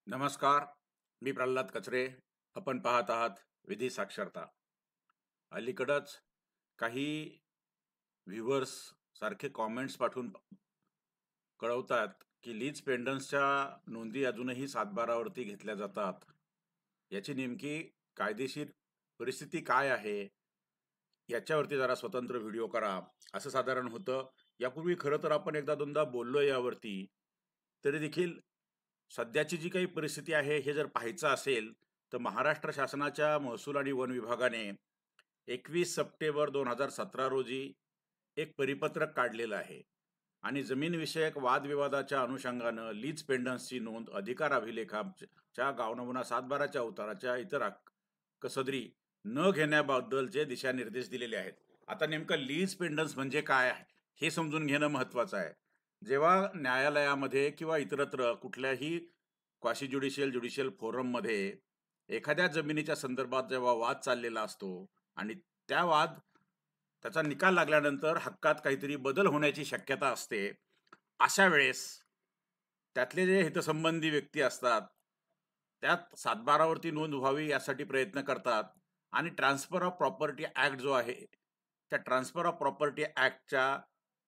नमस्कार. मी प्रल्हाद कचरे. आपण पाहत आहात विधी साक्षरता. अलीकडंच काही व्ह्युअर्स सारखे कॉमेंट्स पाठवून कळवतात की लीज पेंडन्सच्या नोंदी अजूनही सातबारावरती घेतल्या जातात. याची नेमकी कायदेशीर परिस्थिती काय आहे याच्यावरती जरा स्वतंत्र व्हिडिओ करा, असं साधारण होतं. यापूर्वी खरं तर आपण एकदा दोनदा बोललो यावरती. तरी देखील सध्याची जी काही परिस्थिती आहे हे जर पाहायचं असेल, तर महाराष्ट्र शासनाच्या महसूल आणि वन विभागाने 21 सप्टेंबर 2017 रोजी एक परिपत्रक काढलेलं आहे आणि जमीनविषयक वादविवादाच्या अनुषंगानं लीज पेंडन्सची नोंद अधिकार अभिलेखाच्या गावनमुना 7/12च्या उताराच्या इतर कसदरी न घेण्याबद्दलचे दिशानिर्देश दिलेले आहेत. आता नेमकं लीज पेंडन्स म्हणजे काय आहे हे समजून घेणं महत्वाचं आहे. जेव्हा न्यायालयामध्ये किंवा इतरत्र कुठल्याही क्वाशी ज्युडिशियल फोरममध्ये एखाद्या जमिनीच्या संदर्भात जेव्हा वाद चाललेला असतो आणि त्याचा निकाल लागल्यानंतर हक्कात काहीतरी बदल होण्याची शक्यता असते, अशा वेळेस त्यातले जे हितसंबंधी व्यक्ती असतात, त्यात सातबारावरती नोंद व्हावी यासाठी प्रयत्न करतात आणि ट्रान्सफर ऑफ प्रॉपर्टी ऍक्ट जो आहे, त्या ट्रान्सफर ऑफ प्रॉपर्टी ऍक्टच्या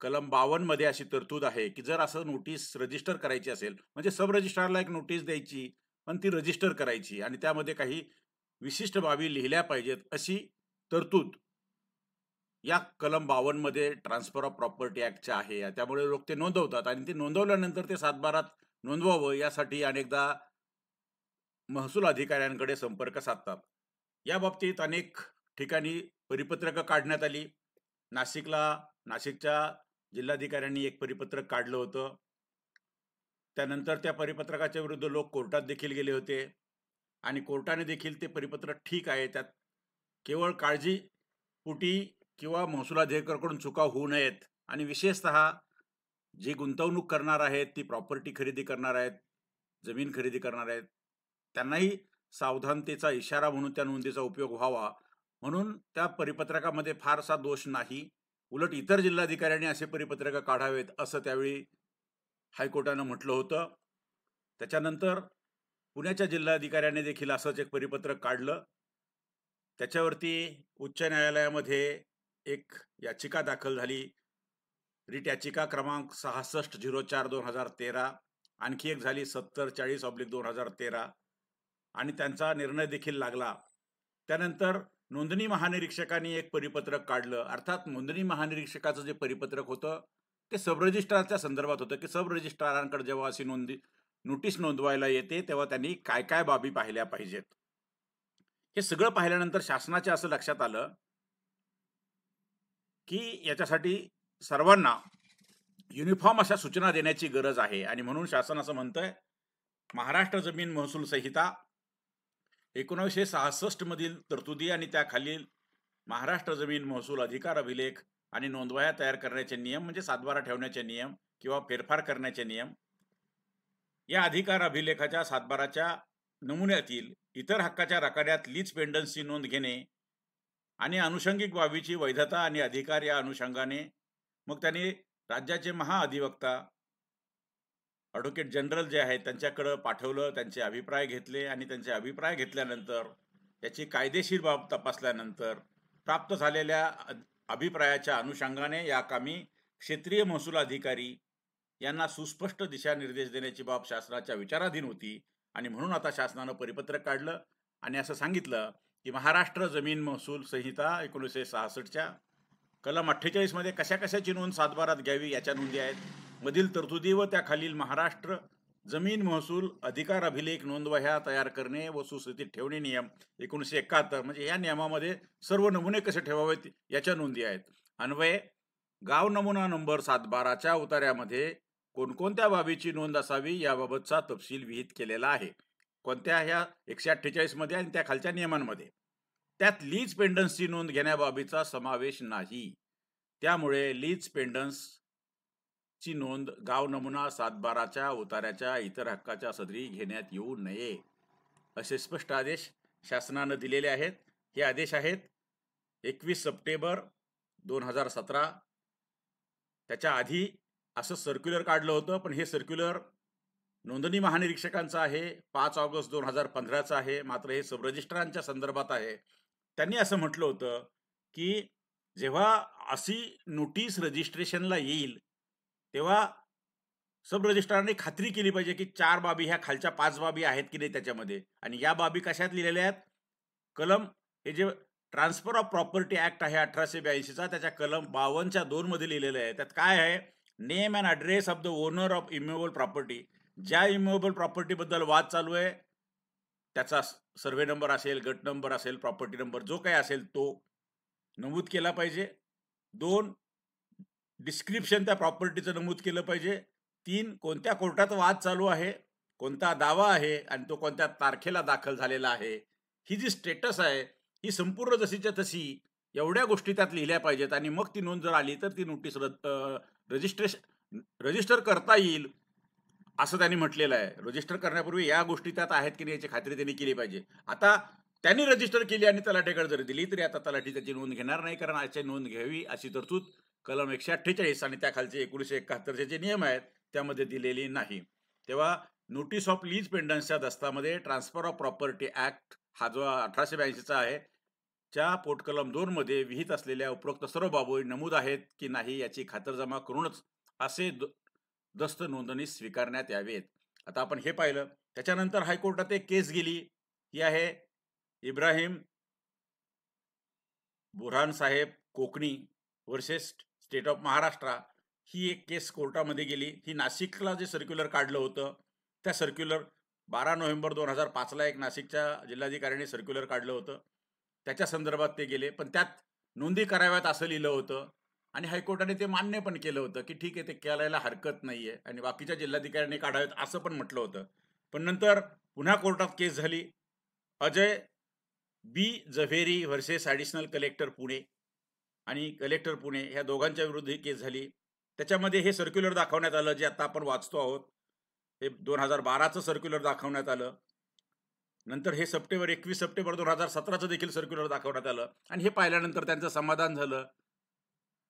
कलम 52 मध्ये अशी तरतूद आहे की जर असं नोटीस रजिस्टर करायची असेल, म्हणजे सब रजिस्ट्रारला एक नोटीस द्यायची, पण ती रजिस्टर करायची आणि त्यामध्ये काही विशिष्ट बाबी लिहिल्या पाहिजेत, अशी तरतूद या कलम 52 मध्ये ट्रान्सफर ऑफ प्रॉपर्टी ऍक्टच्या आहे. त्यामुळे लोक ते नोंदवतात आणि ते नोंदवल्यानंतर ते सातबारात नोंदवावं यासाठी अनेकदा महसूल अधिकाऱ्यांकडे संपर्क साधतात. या बाबतीत अनेक ठिकाणी परिपत्रकं काढण्यात आली. नाशिकच्या जिल्हाधिकाऱ्यांनी एक परिपत्रक काढलं होतं. त्यानंतर त्या परिपत्रकाच्या विरुद्ध लोक कोर्टात देखील गेले होते आणि कोर्टाने देखील ते परिपत्रक ठीक आहे, त्यात केवळ काळजीपोटी किंवा महसूल अधिकाऱ्याकडून चुका होऊ नयेत आणि विशेषतः जी गुंतवणूक करणार आहेत, ती प्रॉपर्टी खरेदी करणार आहेत, जमीन खरेदी करणार आहेत, त्यांनाही सावधानतेचा इशारा म्हणून त्या नोंदीचा उपयोग व्हावा, म्हणून त्या परिपत्रकामध्ये फारसा दोष नाही. उलट इतर जिल्हाधिकाऱ्यांनी असे परिपत्रक काढावेत असं त्यावेळी हायकोर्टानं म्हटलं होतं. त्याच्यानंतर पुण्याच्या जिल्हाधिकाऱ्याने देखील असंच एक परिपत्रक काढलं. त्याच्यावरती उच्च न्यायालयामध्ये एक याचिका दाखल झाली. रिट याचिका क्रमांक 6604/2013. आणखी एक झाली 7040/2013 आणि त्यांचा निर्णय देखील लागला. त्यानंतर नोंदणी महानिरीक्षकांनी एक परिपत्रक काढलं. अर्थात नोंदणी महानिरीक्षकाचं जे परिपत्रक होतं ते सब रजिस्ट्रारच्या संदर्भात होतं की सब रजिस्ट्रारांकडे जेव्हा अशी नोटीस नोंदवायला येते तेव्हा त्यांनी काय काय बाबी पाहिल्या पाहिजेत. हे सगळं पाहिल्यानंतर शासनाच्या असं लक्षात आलं की याच्यासाठी सर्वांना युनिफॉर्म अशा सूचना देण्याची गरज आहे आणि म्हणून शासन असं म्हणतंय, महाराष्ट्र जमीन महसूल संहिता 1966 मधील तरतुदी आणि त्याखालील महाराष्ट्र जमीन महसूल अधिकार अभिलेख आणि नोंदवह्या तयार करण्याचे नियम, म्हणजे सातबारा ठेवण्याचे नियम किंवा फेरफार करण्याचे नियम, या अधिकार अभिलेखाच्या सातबाराच्या नमुन्यातील इतर हक्काच्या रकान्यात लीज पेंडन्सची नोंद घेणे आणि अनुषंगिक बाबीची वैधता आणि अधिकार या अनुषंगाने मग त्यांनी राज्याचे महाअधिवक्ता ॲडव्होकेट जनरल जे आहेत त्यांच्याकडे पाठवलं, त्यांचे अभिप्राय घेतले आणि त्यांचे अभिप्राय घेतल्यानंतर याची कायदेशीर बाब तपासल्यानंतर प्राप्त झालेल्या अभिप्रायाच्या अनुषंगाने या कामी क्षेत्रीय महसूल अधिकारी यांना सुस्पष्ट दिशानिर्देश देण्याची बाब शासनाच्या विचाराधीन होती आणि म्हणून आता शासनानं परिपत्रक काढलं आणि असं सांगितलं की महाराष्ट्र जमीन महसूल संहिता 1966च्या कलम 48 मध्ये कशा कशाची नोंद सातबारात घ्यावी याच्या नोंदी आहेत. मधील तरतुदी व त्याखालील महाराष्ट्र जमीन महसूल अधिकार अभिलेख नोंदवह्या तयार करणे व सुस्थितीत ठेवणे नियम 1971, म्हणजे या नियमामध्ये सर्व नमुने कसे ठेवावेत याच्या नोंदी आहेत. अन्वये गाव नमुना नंबर 7/12च्या उतार्यामध्ये कोणकोणत्या बाबीची नोंद असावी याबाबतचा तपशील विहित केलेला आहे. कोणत्या? ह्या 148 मध्ये आणि त्या खालच्या नियमांमध्ये. त्यात लीज पेंडन्सची नोंद घेण्याबाबीचा समावेश नाही. त्यामुळे लीज पेंडन्स ची नोंद गाव नमुना 7/12च्या उतार्याच्या इतर हक्काच्या सदरी घेण्यात येऊ नये, असे स्पष्ट आदेश शासनानं दिलेले आहेत. हे आदेश आहेत 21 सप्टेंबर 2017. त्याच्या आधी असं सर्क्युलर काढलं होतं, पण हे सर्क्युलर नोंदणी महानिरीक्षकांचा आहे, 5 ऑगस्ट 2015चा आहे. मात्र हे सब रजिस्ट्रारांच्या संदर्भात आहे. त्यांनी असं म्हटलं होतं, की जेव्हा अशी नोटीस रजिस्ट्रेशनला येईल, तेव्हा सब रजिस्ट्रारने खात्री केली पाहिजे, की 4 बाबी ह्या खालच्या 5 बाबी आहेत की नाही त्याच्यामध्ये. आणि या बाबी कशात लिहिलेल्या आहेत? कलम हे जे ट्रान्सफर ऑफ प्रॉपर्टी ऍक्ट आहे 1882 चा, त्याच्या कलम 52च्या 2 मध्ये लिहिलेलं आहे. त्यात काय आहे? Name and address of the owner of immovable property. ज्या इम्युएबल प्रॉपर्टी बद्दल वाद चालू आहे, त्याचा सर्व्हे नंबर असेल, गट नंबर असेल, प्रॉपर्टी नंबर जो काही असेल तो नमूद केला पाहिजे. 2, डिस्क्रिप्शन त्या प्रॉपर्टीचं नमूद केलं पाहिजे. 3, कोणत्या कोर्टात वाद चालू आहे, कोणता दावा आहे आणि तो कोणत्या तारखेला दाखल झालेला आहे, ही जी स्टेटस आहे ही संपूर्ण जशीच्या तशी एवढ्या गोष्टी त्यात लिहिल्या पाहिजेत. आणि मग ती नोंद जर आली तर ती नोटीस रजिस्टर करता येईल असं त्यांनी म्हटलेलं आहे. रजिस्टर करण्यापूर्वी या गोष्टी त्यात आहेत की नाही याची खात्री त्यांनी केली पाहिजे. आता त्यांनी रजिस्टर केली आणि तलाठ्याकडे जर दिली तरी आता तलाठी त्याची नोंद घेणार नाही, कारण याची नोंद घ्यावी अशी तरतूद कलम 148 आणि त्याखालचे 1971 जे नियम आहेत त्यामध्ये दिलेली नाही. तेव्हा नोटीस ऑफ लीज पेंडन्सच्या दस्तामध्ये ट्रान्सफर ऑफ प्रॉपर्टी ऍक्ट हा जो 1882चा आहे, च्या पोटकलम 2 मध्ये विहित असलेल्या उपरोक्त सर्व बाबी नमूद आहेत की नाही याची खातरजमा करूनच असे दस्त नोंदणी स्वीकारण्यात यावेत. आता आपण हे पाहिलं. त्याच्यानंतर हायकोर्टात एक केस गेली, ही आहे Ibrahim Burhan Saheb Kokani versus state of Maharashtra. ही एक केस कोर्टामध्ये गेली. ही नाशिकला जे सर्क्युलर काढलं होतं त्या सर्क्युलर 12 नोव्हेंबर 2005ला एक नाशिकच्या जिल्हाधिकाऱ्यांनी सर्क्युलर काढलं होतं, त्याच्या संदर्भात ते गेले. पण त्यात नोंदी कराव्यात असं लिहिलं होतं आणि हायकोर्टाने ते मान्य पण केलं होतं की ठीक आहे, ते करायला हरकत नाहीये आणि बाकीच्या जिल्हाधिकाऱ्यांनी काढावेत असं पण म्हटलं होतं. पण नंतर पुन्हा कोर्टात केस झाली. अजय बी झव्हेरी व्हर्सेस ॲडिशनल कलेक्टर पुणे आणि कलेक्टर पुणे ह्या दोघांच्या विरुद्ध ही केस झाली. त्याच्यामध्ये हे सर्क्युलर दाखवण्यात आलं जे आता आपण वाचतो आहोत. हे 2012चं सर्क्युलर दाखवण्यात आलं. नंतर हे 21 सप्टेंबर 2017चं देखील सर्क्युलर दाखवण्यात आलं आणि हे पाहिल्यानंतर त्यांचं समाधान झालं.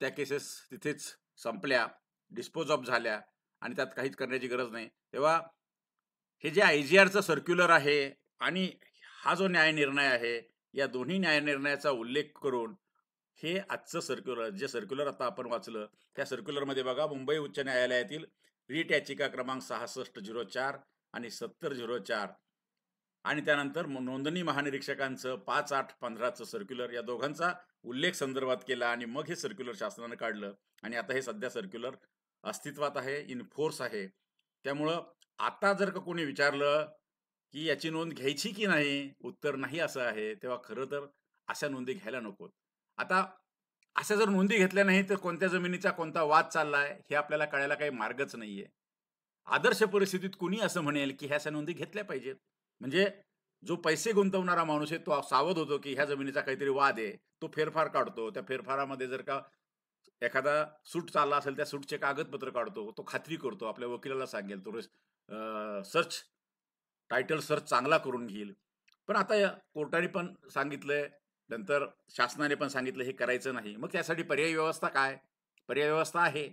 त्या केसेस तिथेच संपल्या, डिस्पोज ऑफ झाल्या आणि त्यात काहीच करण्याची गरज नाही. तेव्हा हे जे IGRचं सर्क्युलर आहे आणि हा जो न्याय निर्णय आहे, या दोन्ही न्याय निर्णयाचा उल्लेख करून हे आजचं सर्क्युलर, जे सर्क्युलर आता आपण वाचलं त्या सर्क्युलरमध्ये बघा, मुंबई उच्च न्यायालयातील रीट याचिका क्रमांक 6604 आणि 7004 आणि त्यानंतर नोंदणी महानिरीक्षकांचं 5/8/15चं सर्क्युलर, या दोघांचा उल्लेख संदर्भात केला आणि मग हे सर्क्युलर शासनाने काढलं आणि आता हे सध्या सर्क्युलर अस्तित्वात आहे, इन फोर्स आहे. त्यामुळं आता जर का कोणी विचारलं की याची नोंद घ्यायची की नाही, उत्तर नाही असं आहे. तेव्हा खरं तर अशा नोंदी घ्यायला नकोत. आता अशा जर नोंदी घेतल्या नाही तर कोणत्या जमिनीचा कोणता वाद चाललाय हे आपल्याला कळायला काही मार्गच नाहीये. आदर्श परिस्थितीत कुणी असं म्हणेल की ह्या अशा नोंदी घेतल्या पाहिजेत. म्हणजे जो पैसे गुंतवणारा माणूस आहे तो सावध होतो की ह्या जमिनीचा काहीतरी वाद आहे. तो फेरफार काढतो. त्या फेरफारामध्ये जर का एखादा सूट चालला असेल त्या सूटचे कागदपत्र काढतो. तो खात्री करतो. आपल्या वकिलाला सांगेल. तो सर्च टायटल सर्च चांगला करून घेईल. पण आता या कोर्टाने पण सांगितलंय, नंतर शासनाने पण सांगितलं हे करायचं नाही. मग त्यासाठी पर्यायी व्यवस्था काय? पर्यायी व्यवस्था आहे.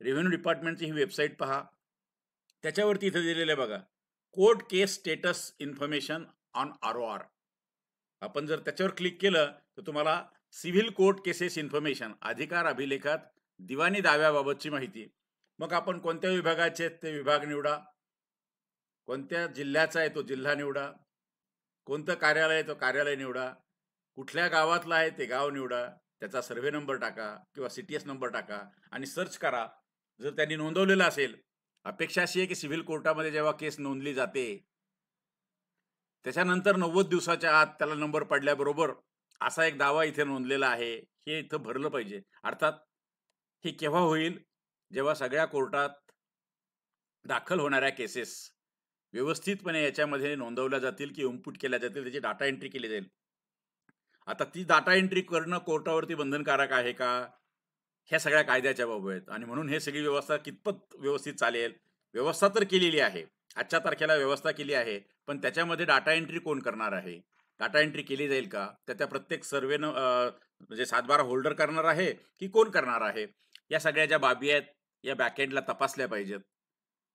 रेव्हेन्यू डिपार्टमेंटची ही वेबसाईट पहा. त्याच्यावरती इथे दिलेलं आहे बघा, court case status information on ROR. आपण जर त्याच्यावर क्लिक केलं तर तुम्हाला सिव्हिल कोर्ट केसेस इन्फॉर्मेशन, अधिकार अभिलेखात दिवाणी दाव्याबाबतची माहिती. मग आपण कोणत्या विभागाचे आहेत ते विभाग निवडा, कोणत्या जिल्ह्याचा आहे तो जिल्हा निवडा, कोणतं कार्यालय आहे तो कार्यालय निवडा, कुठल्या गावातला आहे ते गाव निवडा, त्याचा सर्व्हे नंबर टाका किंवा CTS नंबर टाका आणि सर्च करा. जर त्यांनी नोंदवलेलं असेल, अपेक्षा अशी आहे की सिव्हिल कोर्टामध्ये जेव्हा केस नोंदली जाते त्याच्यानंतर 90 दिवसाच्या आत त्याला नंबर पडल्याबरोबर असा एक दावा इथे नोंदलेला आहे हे इथं भरलं पाहिजे. अर्थात हे केव्हा होईल? जेव्हा सगळ्या कोर्टात दाखल होणाऱ्या केसेस व्यवस्थितपणे याच्यामध्ये नोंदवल्या जातील की इनपुट केल्या जातील, त्याची डाटा एंट्री केली जाईल. आता ती डाटा एंट्री करणं कोर्टावरती बंधनकारक आहे का? ह्या सगळ्या कायद्याच्या बाबी आहेत आणि म्हणून हे सगळी व्यवस्था कितपत व्यवस्थित चालेल? व्यवस्था तर केलेली आहे. आजच्या तारखेला व्यवस्था केली आहे. पण त्याच्यामध्ये डाटा एंट्री कोण करणार आहे? डाटा एंट्री केली जाईल का? त्या प्रत्येक सर्व्हे म्हणजे 7/12 होल्डर करणार आहे की कोण करणार आहे? या सगळ्या ज्या बाबी आहेत या बॅकएंडला तपासल्या पाहिजेत.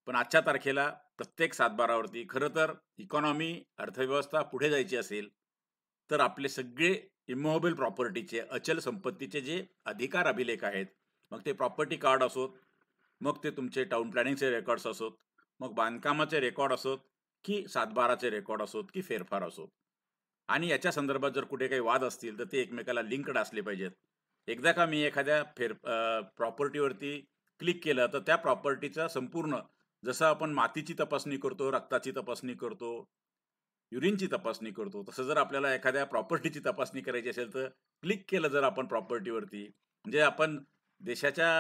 पण आजच्या तारखेला प्रत्येक सातबारावरती खरं तर इकॉनॉमी, अर्थव्यवस्था पुढे जायची असेल, तर आपले सगळे इमूव्हेबल प्रॉपर्टीचे, अचल संपत्तीचे जे अधिकार अभिलेख आहेत, मग ते प्रॉपर्टी कार्ड असोत, मग ते तुमचे टाउन प्लॅनिंगचे रेकॉर्ड्स असोत, मग बांधकामाचे रेकॉर्ड असोत, की सातबाराचे रेकॉर्ड असोत, की फेरफार असोत. आणि याच्या संदर्भात जर कुठे काही वाद असतील, तर ते एकमेकाला लिंक्ड असले पाहिजेत. एकदा का मी एखाद्या प्रॉपर्टीवरती क्लिक केलं, तर त्या प्रॉपर्टीचा संपूर्ण जसं आपण मातीची तपासणी करतो, रक्ताची तपासणी करतो, युरिनची तपासणी करतो, तसं जर आपल्याला एखाद्या प्रॉपर्टीची तपासणी करायची असेल, तर क्लिक केलं जर आपण प्रॉपर्टीवरती, म्हणजे आपण देशाच्या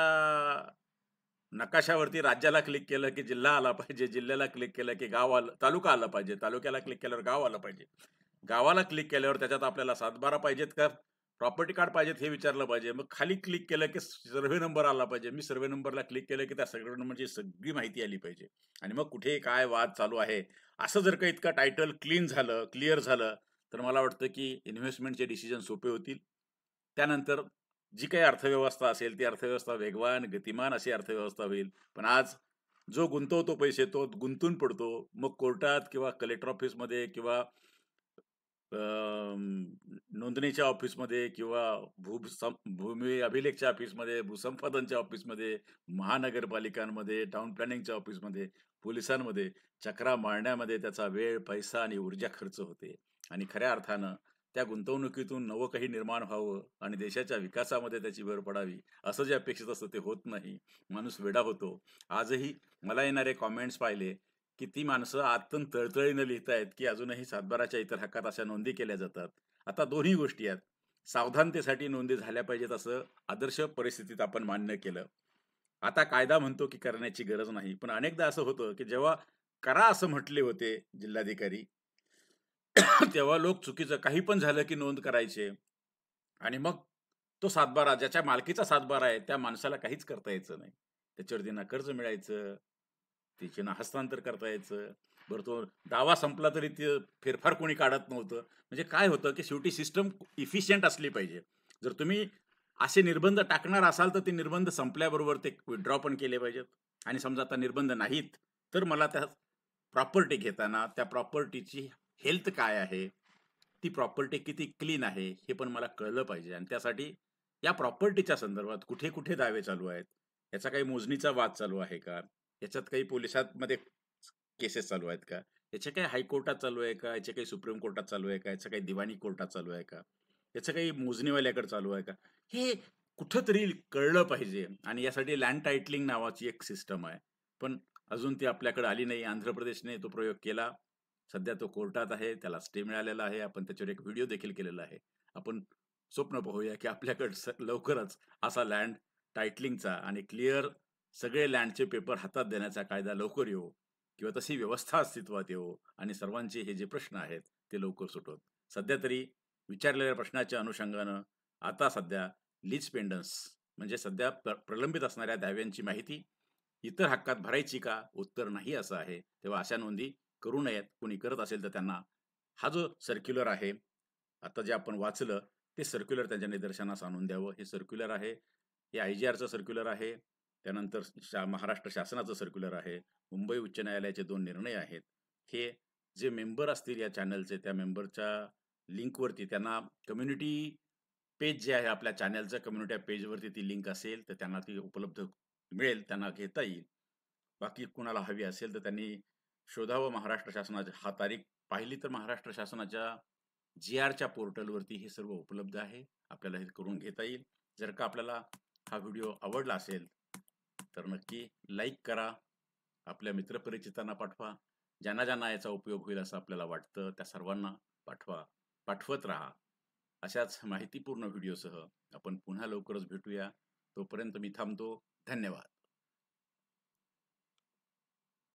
नकाशावरती राज्याला क्लिक केलं, की जिल्हा आला पाहिजे, जिल्ह्याला क्लिक केलं, की गाव आलं, तालुका आला पाहिजे, तालुक्याला क्लिक केल्यावर गाव आलं पाहिजे. गावाला क्लिक केल्यावर त्याच्यात आपल्याला सातबारा पाहिजेत का प्रॉपर्टी कार्ड पाहिजेत हे विचारलं पाहिजे. मग खाली क्लिक केलं की सर्व्हे नंबर आला पाहिजे. मी सर्व्हे नंबरला क्लिक केलं की त्या सर्व्हे नंबरची सगळी माहिती आली पाहिजे. आणि मग कुठे काय वाद चालू आहे, असं जर का इतकं टायटल क्लीन झालं, क्लिअर झालं, तर मला वाटतं की इन्व्हेस्टमेंटचे डिसिजन सोपे होतील. त्यानंतर जी काही अर्थव्यवस्था असेल, ती अर्थव्यवस्था वेगवान, गतिमान अशी अर्थव्यवस्था होईल. पण आज जो गुंतवतो पैसे तो गुंतून पडतो. मग कोर्टात किंवा कलेक्टर ऑफिसमध्ये किंवा नोंदणीच्या ऑफिसमध्ये किंवा भूमी अभिलेखच्या ऑफिसमध्ये, भूसंपादनच्या ऑफिसमध्ये, महानगरपालिकांमध्ये, टाउन प्लॅनिंगच्या ऑफिसमध्ये, पोलिसांमध्ये चकरा मारण्यामध्ये त्याचा वेळ, पैसा आणि ऊर्जा खर्च होते. आणि खऱ्या अर्थानं त्या गुंतवणुकीतून नवं काही निर्माण व्हावं आणि देशाच्या विकासामध्ये त्याची भर पडावी, असं जे अपेक्षित असतं ते होत नाही. माणूस वेडा होतो. आजही मला येणारे कमेंट्स पाहिले की ती माणसं आतून तळतळीनं लिहितायत, की अजूनही सातबाराच्या इतर हक्कात अशा नोंदी केल्या जातात. आता दोन्ही गोष्टी आहेत. सावधानतेसाठी नोंदी झाल्या पाहिजेत असं आदर्श परिस्थितीत आपण मान्य केलं. आता कायदा म्हणतो की करण्याची गरज नाही. पण अनेकदा असं होतं, की जेव्हा करा असं म्हटले होते जिल्हाधिकारी, तेव्हा लोक चुकीचं काही पण झालं की नोंद करायचे आणि मग तो सातबारा ज्याच्या मालकीचा सातबारा आहे, त्या माणसाला काहीच करता यायचं नाही. त्याच्यावरती ना कर्ज मिळायचं, त्याचे ना हस्तांतर करता यायचं. बरं तो दावा संपला तरी ते फेरफार कोणी काढत नव्हतं. म्हणजे काय होतं, की शेवटी सिस्टम इफिशियंट असली पाहिजे. जर तुम्ही असे निर्बंध टाकणार असाल, तर ते निर्बंध संपल्याबरोबर ते विथड्रॉ पण केले पाहिजेत. आणि समजा आता निर्बंध नाहीत, तर मला त्या प्रॉपर्टी घेताना त्या प्रॉपर्टीची हेल्थ काय आहे? ती प्रॉपर्टी किती क्लीन आहे? हे पण मला कळलं पाहिजे आणि त्यासाठी या प्रॉपर्टीच्या संदर्भात कुठे-कुठे दावे चालू आहेत? याचा काही मोजणीचा वाद चालू आहे का? याच्यात काही पोलिसांमध्ये केसेस चालू आहेत का? याचे काही हायकोर्टात चालू आहे का? याचे काही सुप्रीम कोर्टात चालू आहे का? याचं काही दिवाणी कोर्टात चालू आहे का? याचं काही मोजणीवाल्याकडे चालू आहे का? हे कुठेतरी कळलं पाहिजे आणि यासाठी लँड टायटलिंग नावाची एक सिस्टम आहे. पण अजून ती आपल्याकडे आली नाही. आंध्र प्रदेशने तो प्रयोग केला. सध्या तो कोर्टात आहे. त्याला स्टे मिळालेला आहे. आपण त्याच्यावर एक व्हिडिओ देखील केलेला आहे. आपण स्वप्न पाहूया, की आपल्याकडे लवकरच असा लँड टायटलिंगचा आणि क्लिअर सगळे लँडचे पेपर हातात देण्याचा कायदा लवकर येवो किंवा तशी व्यवस्था अस्तित्वात येवो आणि सर्वांचे हे जे प्रश्न आहेत, ते लवकर सुटोत. सध्या तरी विचारलेल्या प्रश्नाच्या अनुषंगानं आता सध्या लीज पेंडन्स म्हणजे सध्या प्रलंबित असणाऱ्या दाव्यांची माहिती इतर हक्कात भरायची का? उत्तर नाही असं आहे. तेव्हा अशा नोंदी करू नयेत. कोणी करत असेल तर त्यांना हा जो सर्क्युलर आहे, आता जे आपण वाचलं, ते सर्क्युलर त्यांच्या निदर्शनास आणून द्यावं. हे सर्क्युलर आहे, हे आय-जी-आरचं सर्क्युलर आहे. त्यानंतर महाराष्ट्र शासनाचं सर्क्युलर आहे. मुंबई उच्च न्यायालयाचे 2 निर्णय आहेत. हे जे मेंबर असतील या चॅनलचे, त्या मेंबरच्या लिंकवरती त्यांना कम्युनिटी पेज जे आहे आपल्या चॅनलचं कम्युनिटी पेजवरती ती लिंक असेल, तर त्यांना ती उपलब्ध मिळेल, त्यांना घेता येईल. बाकी कुणाला हवी असेल तर त्यांनी शोधावं महाराष्ट्र शासनाची हा तारीख पाहिली तर महाराष्ट्र शासनाच्या जी-आरच्या पोर्टलवरती हे सर्व उपलब्ध आहे. आपल्याला हे करून घेता येईल. जर का आपल्याला हा व्हिडिओ आवडला असेल, तर नक्की लाईक करा. आपल्या मित्रपरिचितांना पाठवा. ज्यांना-ज्यांना याचा उपयोग होईल असं आपल्याला वाटतं, त्या सर्वांना पाठवा. पाठवत राहा. अशाच माहितीपूर्ण व्हिडिओसह आपण पुन्हा लवकरच भेटूया. तोपर्यंत मी थांबतो. धन्यवाद.